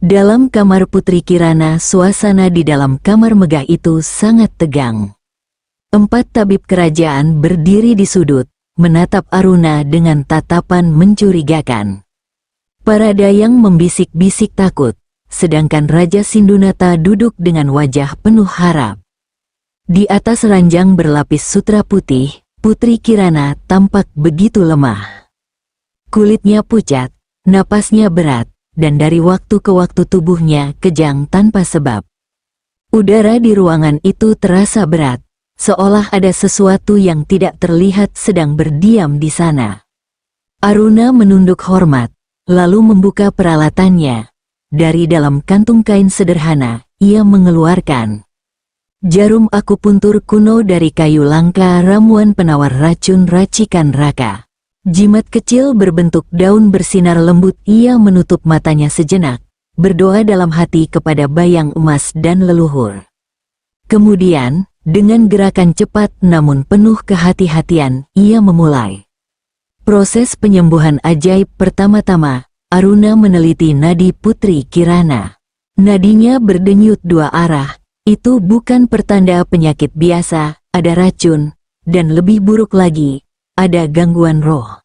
Dalam kamar Putri Kirana, suasana di dalam kamar megah itu sangat tegang. 4 tabib kerajaan berdiri di sudut, menatap Aruna dengan tatapan mencurigakan. Para dayang membisik-bisik takut, sedangkan Raja Sindunata duduk dengan wajah penuh harap. Di atas ranjang berlapis sutra putih, Putri Kirana tampak begitu lemah. Kulitnya pucat, napasnya berat, dan dari waktu ke waktu tubuhnya kejang tanpa sebab. Udara di ruangan itu terasa berat, seolah ada sesuatu yang tidak terlihat sedang berdiam di sana. Aruna menunduk hormat, lalu membuka peralatannya. Dari dalam kantung kain sederhana, ia mengeluarkan jarum akupuntur kuno dari kayu langka, ramuan penawar racun racikan Raka. Jimat kecil berbentuk daun bersinar lembut. Ia menutup matanya sejenak, berdoa dalam hati kepada bayang emas dan leluhur. Kemudian, dengan gerakan cepat namun penuh kehati-hatian, ia memulai proses penyembuhan ajaib. Pertama-tama, Aruna meneliti nadi Putri Kirana. Nadinya berdenyut 2 arah. Itu bukan pertanda penyakit biasa, ada racun, dan lebih buruk lagi, ada gangguan roh.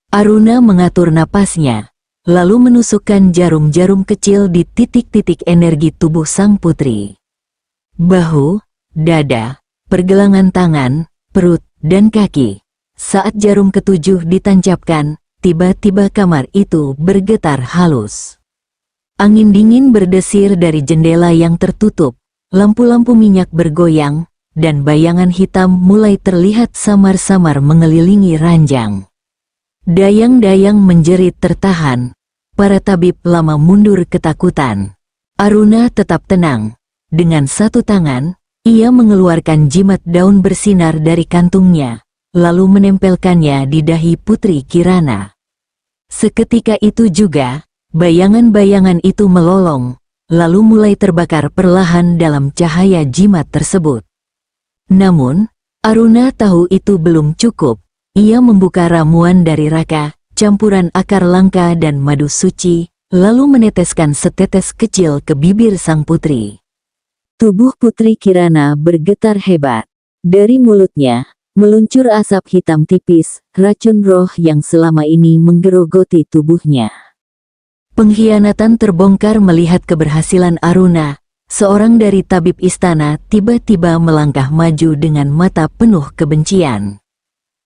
Aruna mengatur napasnya, lalu menusukkan jarum-jarum kecil di titik-titik energi tubuh sang putri. Bahu, dada, pergelangan tangan, perut, dan kaki. Saat jarum ke-7 ditancapkan, tiba-tiba kamar itu bergetar halus. Angin dingin berdesir dari jendela yang tertutup, lampu-lampu minyak bergoyang, dan bayangan hitam mulai terlihat samar-samar mengelilingi ranjang. Dayang-dayang menjerit tertahan, para tabib lama mundur ketakutan. Aruna tetap tenang. Dengan satu tangan, ia mengeluarkan jimat daun bersinar dari kantungnya, lalu menempelkannya di dahi Putri Kirana. Seketika itu juga, bayangan-bayangan itu melolong, lalu mulai terbakar perlahan dalam cahaya jimat tersebut. Namun, Aruna tahu itu belum cukup. Ia membuka ramuan dari Raka, campuran akar langka dan madu suci, lalu meneteskan setetes kecil ke bibir sang putri. Tubuh Putri Kirana bergetar hebat. Dari mulutnya, meluncur asap hitam tipis, racun roh yang selama ini menggerogoti tubuhnya. Pengkhianatan terbongkar melihat keberhasilan Aruna. Seorang dari tabib istana tiba-tiba melangkah maju dengan mata penuh kebencian.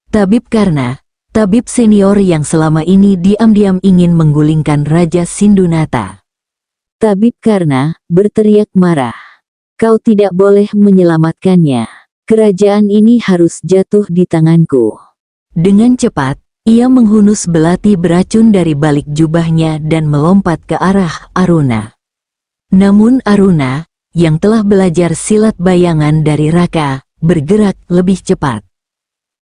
Tabib Karna, tabib senior yang selama ini diam-diam ingin menggulingkan Raja Sindunata. Tabib Karna berteriak marah. Kau tidak boleh menyelamatkannya. Kerajaan ini harus jatuh di tanganku. Dengan cepat, ia menghunus belati beracun dari balik jubahnya dan melompat ke arah Aruna. Namun Aruna, yang telah belajar silat bayangan dari Raka, bergerak lebih cepat.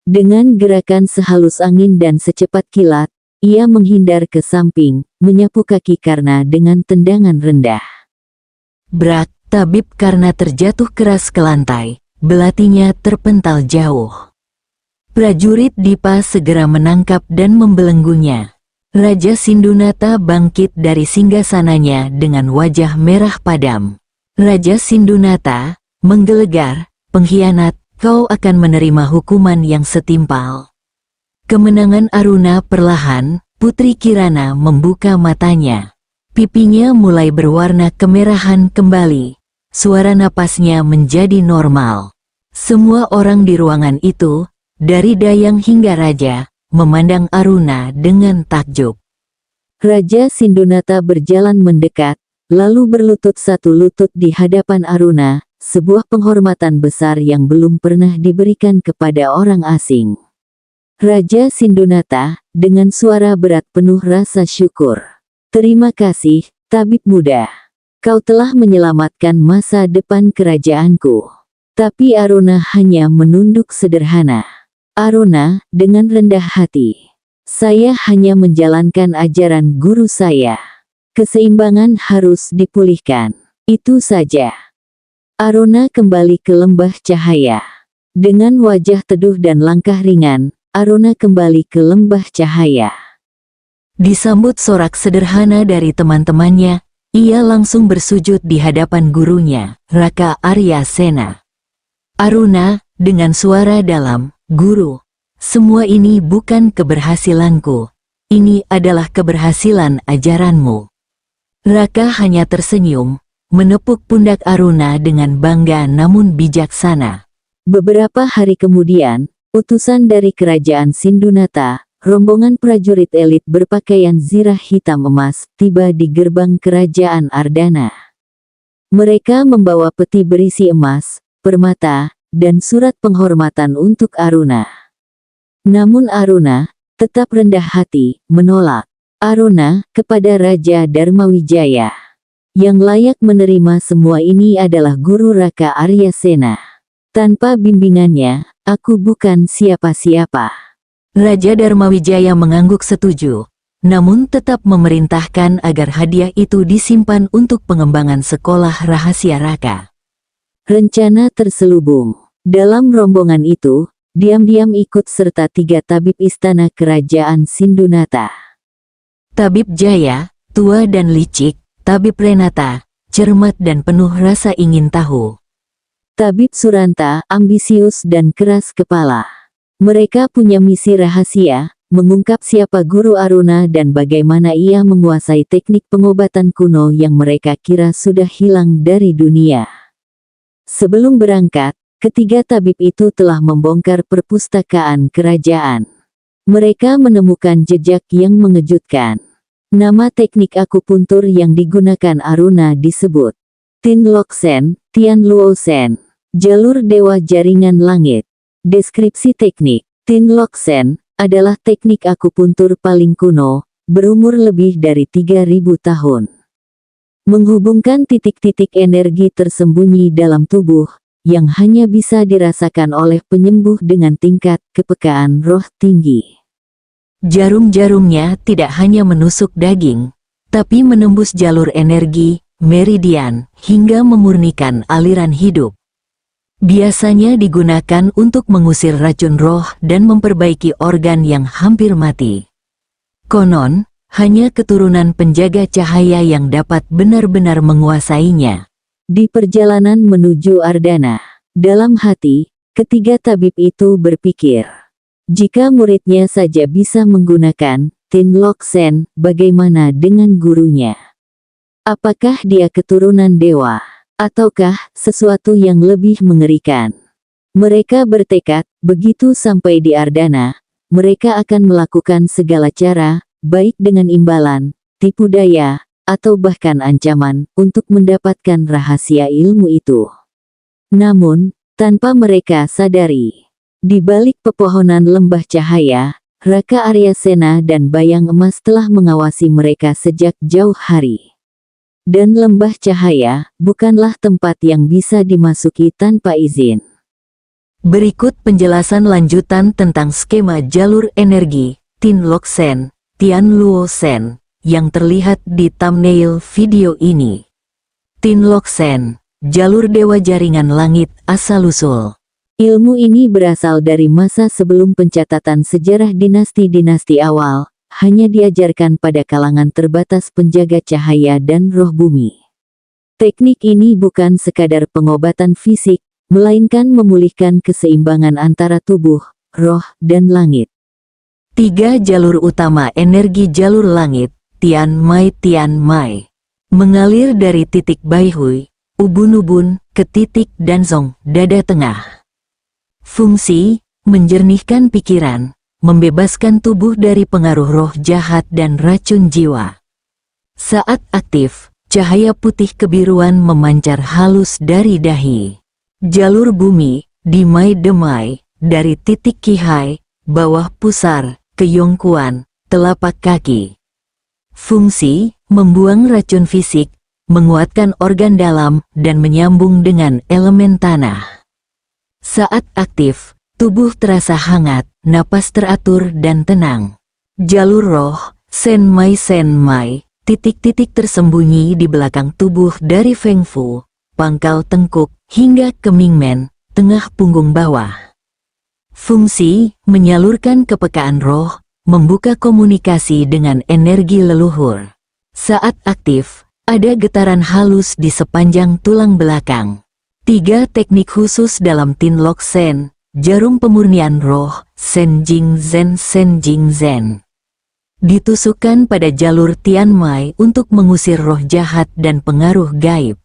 Dengan gerakan sehalus angin dan secepat kilat, ia menghindar ke samping, menyapu kaki Karna dengan tendangan rendah. Brak, tabib Karna terjatuh keras ke lantai, belatinya terpental jauh. Prajurit Dipa segera menangkap dan membelenggunya. Raja Sindunata bangkit dari singgasananya dengan wajah merah padam. Raja Sindunata menggelegar, pengkhianat, kau akan menerima hukuman yang setimpal. Kemenangan Aruna perlahan, Putri Kirana membuka matanya. Pipinya mulai berwarna kemerahan kembali. Suara napasnya menjadi normal. Semua orang di ruangan itu, dari dayang hingga raja, memandang Aruna dengan takjub. Raja Sindunata berjalan mendekat, lalu berlutut satu lutut di hadapan Aruna, sebuah penghormatan besar yang belum pernah diberikan kepada orang asing. Raja Sindunata, dengan suara berat penuh rasa syukur. Terima kasih, tabib muda. Kau telah menyelamatkan masa depan kerajaanku. Tapi Aruna hanya menunduk sederhana. Aruna, dengan rendah hati. Saya hanya menjalankan ajaran guru saya. Keseimbangan harus dipulihkan. Itu saja. Aruna kembali ke lembah cahaya. Dengan wajah teduh dan langkah ringan, Aruna kembali ke lembah cahaya. Disambut sorak sederhana dari teman-temannya, Ia langsung bersujud di hadapan gurunya, Raka Arya Sena. "Aruna," dengan suara dalam, "Guru, semua ini bukan keberhasilanku. Ini adalah keberhasilan ajaranmu." Raka hanya tersenyum, menepuk pundak Aruna dengan bangga namun bijaksana. Beberapa hari kemudian, utusan dari kerajaan Sindunata, rombongan prajurit elit berpakaian zirah hitam emas, tiba di gerbang kerajaan Ardana. Mereka membawa peti berisi emas, permata, dan surat penghormatan untuk Aruna. Namun Aruna tetap rendah hati, menolak. Aruna kepada Raja Dharmawijaya. Yang layak menerima semua ini adalah Guru Raka Arya Sena. Tanpa bimbingannya, aku bukan siapa-siapa. Raja Dharmawijaya mengangguk setuju, namun tetap memerintahkan agar hadiah itu disimpan untuk pengembangan sekolah rahasia Raka. Rencana terselubung. Dalam rombongan itu, diam-diam ikut serta 3 tabib istana kerajaan Sindunata. Tabib Jaya, tua dan licik, Tabib Renata, cermat dan penuh rasa ingin tahu. Tabib Suranta, ambisius dan keras kepala. Mereka punya misi rahasia, mengungkap siapa Guru Aruna dan bagaimana ia menguasai teknik pengobatan kuno yang mereka kira sudah hilang dari dunia. Sebelum berangkat, ketiga tabib itu telah membongkar perpustakaan kerajaan. Mereka menemukan jejak yang mengejutkan. Nama teknik akupuntur yang digunakan Aruna disebut Tin Lok Sen, Tian Luo Sen, jalur dewa jaringan langit. Deskripsi teknik Tin Lok Sen adalah teknik akupuntur paling kuno, berumur lebih dari 3000 tahun. Menghubungkan titik-titik energi tersembunyi dalam tubuh, yang hanya bisa dirasakan oleh penyembuh dengan tingkat kepekaan roh tinggi. Jarum-jarumnya tidak hanya menusuk daging, tapi menembus jalur energi, meridian, hingga memurnikan aliran hidup. Biasanya digunakan untuk mengusir racun roh dan memperbaiki organ yang hampir mati. Konon, hanya keturunan penjaga cahaya yang dapat benar-benar menguasainya. Di perjalanan menuju Ardana, dalam hati, ketiga tabib itu berpikir, jika muridnya saja bisa menggunakan Tin Lok Sen, bagaimana dengan gurunya? Apakah dia keturunan dewa, ataukah sesuatu yang lebih mengerikan? Mereka bertekad, begitu sampai di Ardana, mereka akan melakukan segala cara, baik dengan imbalan, tipu daya, atau bahkan ancaman, untuk mendapatkan rahasia ilmu itu. Namun, tanpa mereka sadari, di balik pepohonan lembah cahaya, Raka Arya Sena dan Bayang Emas telah mengawasi mereka sejak jauh hari. Dan lembah cahaya bukanlah tempat yang bisa dimasuki tanpa izin. Berikut penjelasan lanjutan tentang skema jalur energi Tin Lok Sen, Tian Luo Sen, yang terlihat di thumbnail video ini. Tin Lok Sen, jalur dewa jaringan langit asal-usul. Ilmu ini berasal dari masa sebelum pencatatan sejarah dinasti-dinasti awal, hanya diajarkan pada kalangan terbatas penjaga cahaya dan roh bumi. Teknik ini bukan sekadar pengobatan fisik, melainkan memulihkan keseimbangan antara tubuh, roh, dan langit. 3 jalur utama energi jalur langit, Tian Mai, mengalir dari titik Baihui, ubun-ubun, ke titik Danzong, dada tengah. Fungsi, menjernihkan pikiran, membebaskan tubuh dari pengaruh roh jahat dan racun jiwa. Saat aktif, cahaya putih kebiruan memancar halus dari dahi. Jalur bumi, Dimai Demai, dari titik Kihai, bawah pusar, ke Yongkuan, telapak kaki. Fungsi, membuang racun fisik, menguatkan organ dalam, dan menyambung dengan elemen tanah. Saat aktif, tubuh terasa hangat, napas teratur dan tenang. Jalur roh, Sen Mai, titik-titik tersembunyi di belakang tubuh dari Feng Fu, pangkal tengkuk, hingga ke Mingmen, tengah punggung bawah. Fungsi, menyalurkan kepekaan roh, membuka komunikasi dengan energi leluhur. Saat aktif, Ada getaran halus di sepanjang tulang belakang. 3 teknik khusus dalam Tinlok Sen, jarum pemurnian roh, Sen Jing Zen Sen Jing Zen. Ditusukkan pada jalur Tianmai untuk mengusir roh jahat dan pengaruh gaib.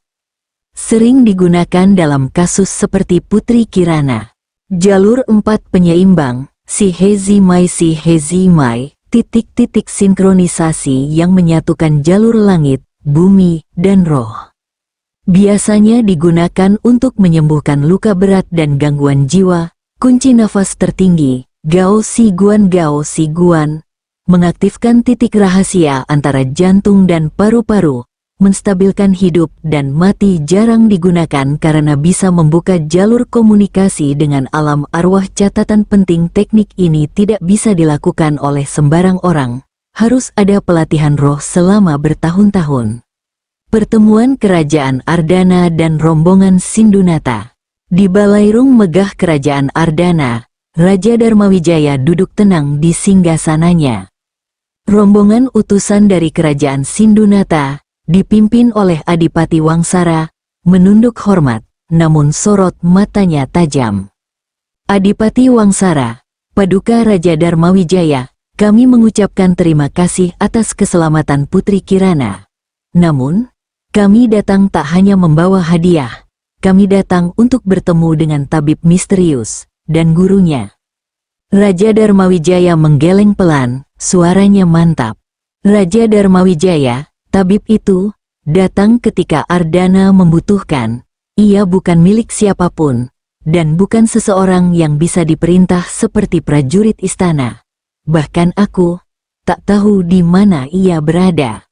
Sering digunakan dalam kasus seperti Putri Kirana. Jalur 4 penyeimbang, Si Hezi Mai, titik-titik sinkronisasi yang menyatukan jalur langit, bumi, dan roh. Biasanya digunakan untuk menyembuhkan luka berat dan gangguan jiwa, kunci nafas tertinggi, Gao Si Guan, mengaktifkan titik rahasia antara jantung dan paru-paru, menstabilkan hidup dan mati. Jarang digunakan karena bisa membuka jalur komunikasi dengan alam arwah. Catatan penting, teknik ini tidak bisa dilakukan oleh sembarang orang. Harus ada pelatihan roh selama bertahun-tahun. Pertemuan Kerajaan Ardana dan rombongan Sindunata. Di Balairung megah Kerajaan Ardana, Raja Darmawijaya duduk tenang di singgasananya. Rombongan utusan dari Kerajaan Sindunata, dipimpin oleh Adipati Wangsara, menunduk hormat, namun sorot matanya tajam. Adipati Wangsara, Paduka Raja Darmawijaya, kami mengucapkan terima kasih atas keselamatan Putri Kirana. Namun, kami datang tak hanya membawa hadiah. Kami datang untuk bertemu dengan tabib misterius dan gurunya. Raja Darmawijaya menggeleng pelan, suaranya mantap. Raja Darmawijaya, tabib itu, datang ketika Ardana membutuhkan. Ia bukan milik siapapun, dan bukan seseorang yang bisa diperintah seperti prajurit istana. Bahkan aku tak tahu di mana ia berada.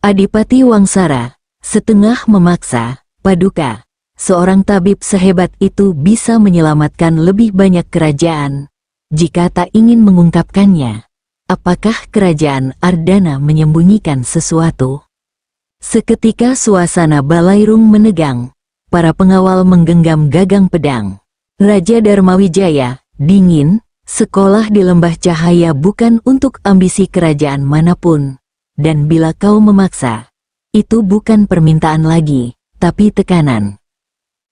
Adipati Wangsara, setengah memaksa, Paduka, seorang tabib sehebat itu bisa menyelamatkan lebih banyak kerajaan. Jika tak ingin mengungkapkannya, apakah kerajaan Ardana menyembunyikan sesuatu? Seketika suasana Balairung menegang. Para pengawal menggenggam gagang pedang. Raja Darmawijaya, dingin. Sekolah di lembah cahaya bukan untuk ambisi kerajaan manapun. Dan bila kau memaksa, itu bukan permintaan lagi, tapi tekanan.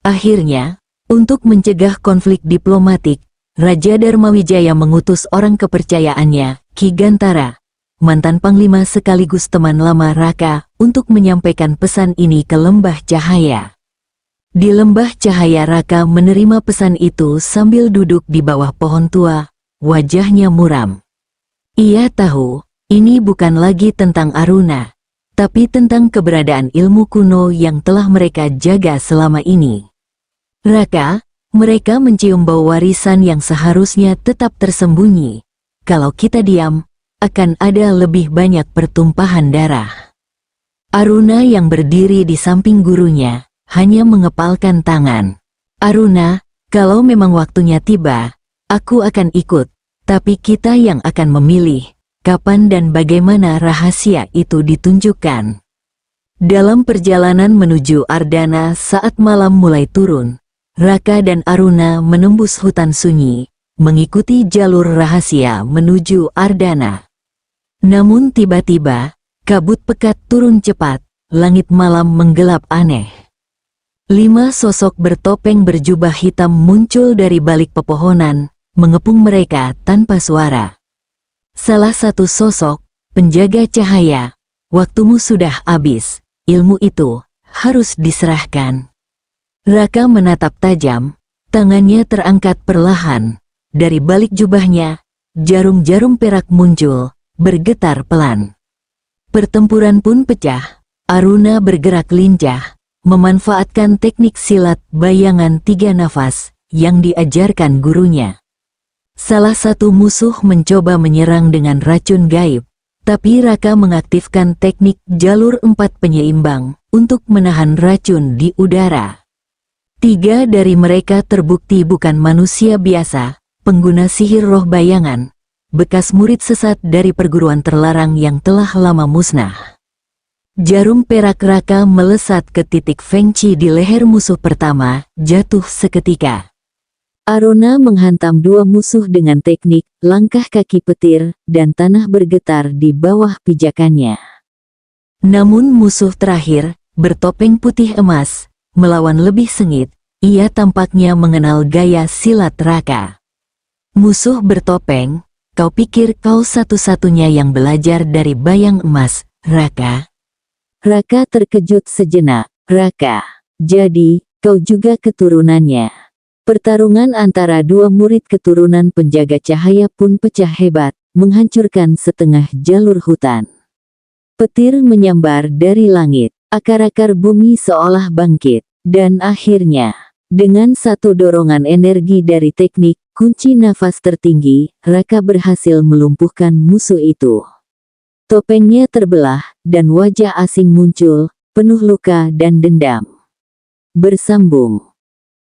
Akhirnya, untuk mencegah konflik diplomatik, Raja Darmawijaya mengutus orang kepercayaannya, Ki Gantara, mantan panglima sekaligus teman lama Raka, untuk menyampaikan pesan ini ke lembah cahaya. Di lembah cahaya Raka menerima pesan itu sambil duduk di bawah pohon tua, wajahnya muram. Ia tahu, ini bukan lagi tentang Aruna, tapi tentang keberadaan ilmu kuno yang telah mereka jaga selama ini. Raka, mereka mencium bau warisan yang seharusnya tetap tersembunyi. Kalau kita diam, akan ada lebih banyak pertumpahan darah. Aruna yang berdiri di samping gurunya, hanya mengepalkan tangan. Aruna, kalau memang waktunya tiba, aku akan ikut, tapi kita yang akan memilih, kapan dan bagaimana rahasia itu ditunjukkan. Dalam perjalanan menuju Ardana saat malam mulai turun, Raka dan Aruna menembus hutan sunyi, mengikuti jalur rahasia menuju Ardana. Namun tiba-tiba, kabut pekat turun cepat, langit malam menggelap aneh. 5 sosok bertopeng berjubah hitam muncul dari balik pepohonan, mengepung mereka tanpa suara. Salah satu sosok, penjaga cahaya, waktumu sudah habis, ilmu itu harus diserahkan. Raka menatap tajam, tangannya terangkat perlahan. Dari balik jubahnya, jarum-jarum perak muncul, bergetar pelan. Pertempuran pun pecah, Aruna bergerak lincah, memanfaatkan teknik silat bayangan 3 nafas yang diajarkan gurunya. Salah satu musuh mencoba menyerang dengan racun gaib, tapi Raka mengaktifkan teknik jalur 4 penyeimbang untuk menahan racun di udara. 3 dari mereka terbukti bukan manusia biasa, pengguna sihir roh bayangan, bekas murid sesat dari perguruan terlarang yang telah lama musnah. Jarum perak Raka melesat ke titik Fengci di leher musuh pertama, jatuh seketika. Aruna menghantam 2 musuh dengan teknik langkah kaki petir, dan tanah bergetar di bawah pijakannya. Namun musuh terakhir, bertopeng putih emas, melawan lebih sengit, ia tampaknya mengenal gaya silat Raka. Musuh bertopeng, kau pikir kau satu-satunya yang belajar dari bayang emas, Raka? Raka terkejut sejenak. Raka, jadi, kau juga keturunannya. Pertarungan antara dua murid keturunan penjaga cahaya pun pecah hebat, menghancurkan setengah jalur hutan. Petir menyambar dari langit, akar-akar bumi seolah bangkit, dan akhirnya, dengan satu dorongan energi dari teknik kunci nafas tertinggi, Raka berhasil melumpuhkan musuh itu. Topengnya terbelah, dan wajah asing muncul, penuh luka dan dendam. Bersambung.